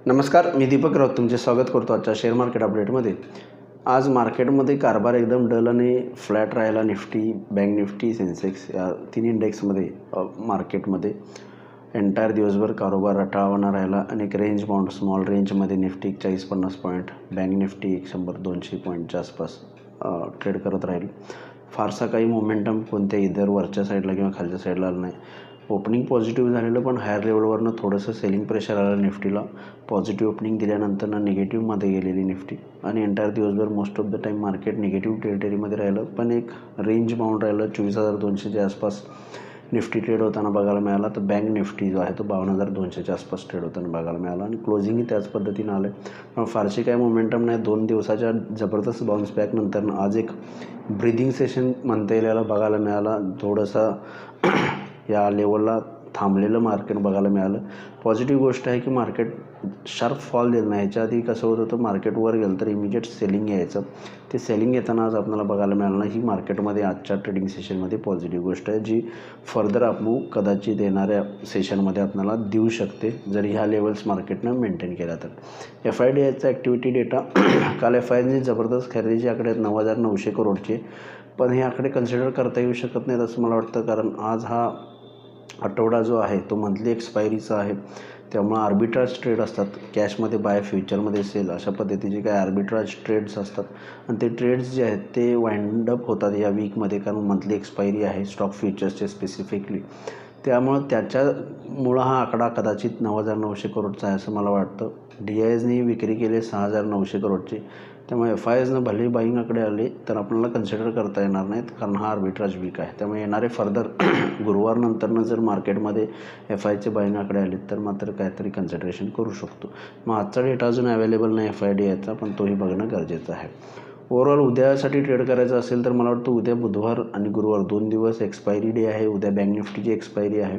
नमस्कार, मी दीपक राऊत तुमचे स्वागत करतो आजच्या शेअर मार्केट अपडेटमध्ये। आज मार्केटमध्ये कारभार एकदम डल आणि फ्लॅट राहिला। निफ्टी, बँक निफ्टी, सेन्सेक्स या तीन इंडेक्समध्ये मार्केटमध्ये एंटायर दिवसभर कारोबार रटाळवाना राहिला आणि एक रेंज बाउंड स्मॉल रेंजमध्ये निफ्टी 40-50 पॉईंट, बँक निफ्टी 100-200 पॉईंटच्या आसपास ट्रेड करत राहील। फारसा काही मोमेंटम कोणत्या इधर वरच्या साईडला किंवा खालच्या साईडला आलं नाही। ओपनिंग पॉझिटिव्ह झालेलं, पण हायर लेवलवरनं थोडंसं सेलिंग प्रेशर आलं निफ्टीला। पॉझिटिव्ह ओपनिंग दिल्यानंतर निगेटिव्हमध्ये गेलेली निफ्टी आणि एंटायर दिवसभर most of the time market negative टेरिटरीमध्ये राहिलं, पण एक रेंज बाउंड राहिलं। 24,200च्या आसपास निफ्टी ट्रेड होताना बघायला मिळाला। तर बँक निफ्टी जो आहे तो 52,200च्या आसपास ट्रेड होताना बघायला मिळाला आणि क्लोजिंगही त्याच पद्धतीनं आलं आहे। पण फारशी काही मोमेंटम नाही। 2 दिवसाच्या जबरदस्त बाउन्स बॅकनंतर आज एक ब्रिदिंग सेशन म्हणता येईल याला बघायला मिळाला। थोडंसं या लेवलला थांबलेलं मार्केट बघायला मिळालं। पॉझिटिव्ह गोष्ट आहे की मार्केट शार्प फॉल दिलं नाही। ह्याच्या आधी कसं होत होतं, मार्केट वर गेलं तर इमिजिएट सेलिंग यायचं। ते सेलिंग येताना आज आपल्याला बघायला मिळालं नाही। ही मार्केटमध्ये आजच्या ट्रेडिंग सेशनमध्ये पॉझिटिव्ह गोष्ट आहे, जी फर्दर अपमूव कदाचित येणाऱ्या सेशनमध्ये आपल्याला देऊ शकते, जर ह्या लेवल्स मार्केटनं मेंटेन केला तर। FIDIचा ॲक्टिव्हिटी डेटा काल FIDIने जबरदस्त खरेदीचे आकडे आहेत 9,900 करोडचे, पण हे आकडे कन्सिडर करता येऊ शकत नाहीत असं मला वाटतं, कारण आज हा आठवडा जो आहे तो मंथली एक्सपायरीचा आहे। त्यामुळे आर्बिट्राज ट्रेड असतात, कॅशमध्ये बाय, फ्युचरमध्ये सेल, अशा पद्धतीचे काही आर्बिट्राज ट्रेड्स असतात आणि ते ट्रेड्स जे आहेत ते वाइंड अप होतात या वीकमध्ये, कारण मंथली एक्सपायरी आहे स्टॉक फ्युचर्सचे स्पेसिफिकली। त्यामुळं त्याच्यामुळं हा आकडा कदाचित 9,900 करोडचा आहे असं मला वाटतं। DISने विक्री केली 6,900 करोडची, त्यामुळे FISनं भले बाईंग आकडे आले तर आपल्याला कन्सिडर करता येणार नाहीत, कारण हा आर्बिट्राज वीक आहे। त्यामुळे येणारे फर्दर गुरुवारनंतरनं जर मार्केटमध्ये FIचे बाईंग आकडे आले तर मात्र काहीतरी कन्सिडरेशन करू शकतो। मग आजचा डेटा अजून अवेलेबल नाही FIDIचा, पण तोही बघणं गरजेचं आहे। ओव्हरऑल उद्यासाठी ट्रेड करायचं असेल तर मला वाटतं उद्या बुधवार आणि गुरुवार 2 दिवस एक्सपायरी डे आहे। उद्या बँक निफ्टीची एक्सपायरी आहे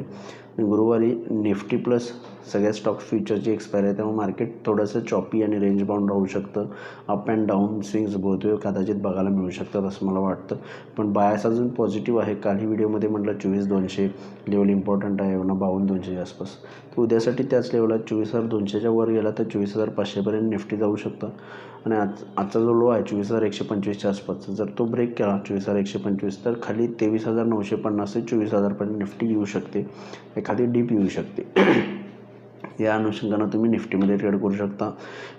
आणि गुरुवारी निफ्टी प्लस सगळ्या स्टॉक फ्युचरची एक्सपायरी आहे। त्यामुळे मार्केट थोडंसं चॉपी आणि रेंज बाउंड राहू शकतं। अप अँड डाऊन स्विंग्स बहुतेक कदाचित बघायला मिळू शकतात असं मला वाटतं, पण बायस अजून पॉझिटिव्ह आहे। कालही व्हिडिओमध्ये म्हटलं 24,200 लेवल इम्पॉर्टंट आहे ना, 52,200च्या आसपास। तर उद्यासाठी त्याच लेवलला 24,200च्या वर गेला तर 24,500पर्यंत निफ्टी जाऊ शकतं आणि आजचा जो लो आहे 24,125च्या आसपास, जर तो ब्रेक केला 24,125 तर खाली 23,950 ते 24,000पर्यंत निफ्टी येऊ शकते, एखादी डीप येऊ शकते। या अनुषंगानं तुम्ही निफ्टीमध्ये ट्रेड करू शकता।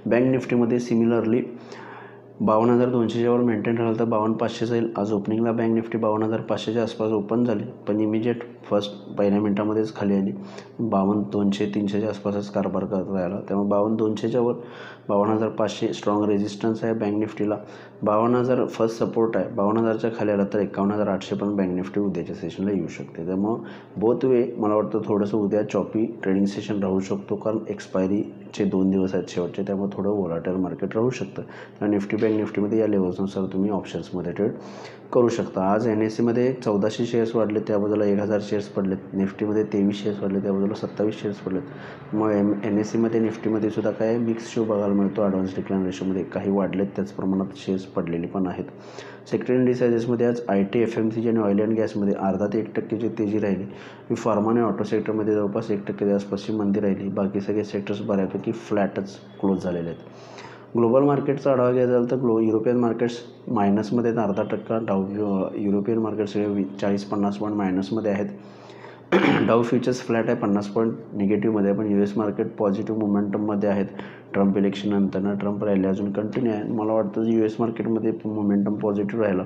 बँक निफ्टीमध्ये सिमिलरली 52,200च्या वर मेंटेन राहिलं तर 52,500 जाईल। आज ओपनिंगला बँक निफ्टी 52,500च्या आसपास ओपन झाली, पण इमिजिएट पहिल्या मिनिटामध्येच खाली आली। 52,200-300च्या आसपासच कारभार करत राहिला, त्यामुळे 52,200च्या वर 52,500 स्ट्रॉंग रेजिस्टन्स आहे बँक निफ्टीला। 52,000 फर्स्ट सपोर्ट आहे। 52,000च्या खाली आला तर 51,800 पण बँक निफ्टी उद्याच्या सेशनला येऊ शकते। त्यामुळं बोथ वे मला वाटतं थोडंसं उद्या चॉपी ट्रेडिंग सेशन राहू शकतो, कारण एक्सपायरीचे 2 दिवस आहेत शेवटचे, त्यामुळे थोडं वोलाटाईल मार्केट राहू शकतं। तर निफ्टी बँक निफ्टीमध्ये या लेवल्सनुसार तुम्ही ऑप्शन्समध्ये ट्रेड करू शकता। आज NSEमध्ये 1400 शेअर्स वाढले, त्या बाजूला 1,000 शेअर्स पडलेत। निफ्टीमध्ये 23 शेअर्स वाढले, त्या बाजूला 27 शेअर्स पडलेत। मग NSEमध्ये निफ्टीमध्ये सुद्धा काय मिक्स शो बघायला मिळतो। ॲडव्हान्स डिक्लाइन रेशोमध्ये काही वाढलेत, त्याच प्रमाणात शेअर्स पडलेले पण आहेत। सेक्टर इंडिसायजेसमध्ये आज IT, FMCG आणि ऑइल अँड गॅसमध्ये 0.5 ते 1%ची तेजी राहिली। फार्मा आणि ऑटो सेक्टरमध्ये जवळपास 1%च्या आसपासची मंदी राहिली। बाकी सगळे सेक्टर्स बऱ्यापैकी फ्लॅटच क्लोज झालेले आहेत। ग्लोबल मार्केटचा आढावा घ्यायचा झाला तर युरोपियन मार्केट्स मायनसमध्ये 0.5%, युरोपियन मार्केट्स सगळे 40-50 पॉईंट मायनसमध्ये आहेत। डाऊ फ्युचर्स फ्लॅट आहे, 50 पॉईंट निगेटिव्हमध्ये आहे, पण US मार्केट पॉझिटिव्ह मोमेंटममध्ये आहेत। ट्रम्प इलेक्शन नंतर ट्रम्प रॅली अजून कंटिन्यू आहे। मला वाटतं US मार्केटमध्ये मोमेंटम पॉझिटिव्ह राहिला,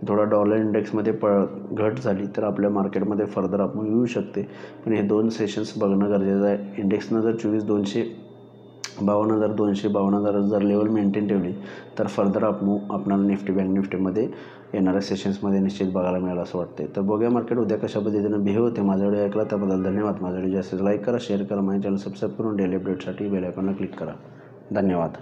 थोडा डॉलर इंडेक्समध्ये घट झाली तर आपल्या मार्केटमध्ये फर्दर अपमूव येऊ शकते, पण हे 2 सेशन्स बघणं गरजेचं आहे। इंडेक्सनं जर 24,200, 52,200, 52,000 जर लेवल मेंटेन ठेवली तर फर्दर अपमूव आपल्याला निफ्टी बँक निफ्टीमध्ये येणाऱ्या सेशन्समध्ये निश्चित बघायला मिळालं असं वाटते। तर बघूया मार्केट उद्या कशा पद्धतीनं बिहेव होते। माझा व्हिडिओ ऐकला त्याबद्दल धन्यवाद। माझा व्हिडिओ जास्तीत लाईक करा, शेअर करा, माझ्या चॅनल सबस्क्राईब करून डेली अपडेटसाठी बेल आयकॉनला क्लिक करा। धन्यवाद।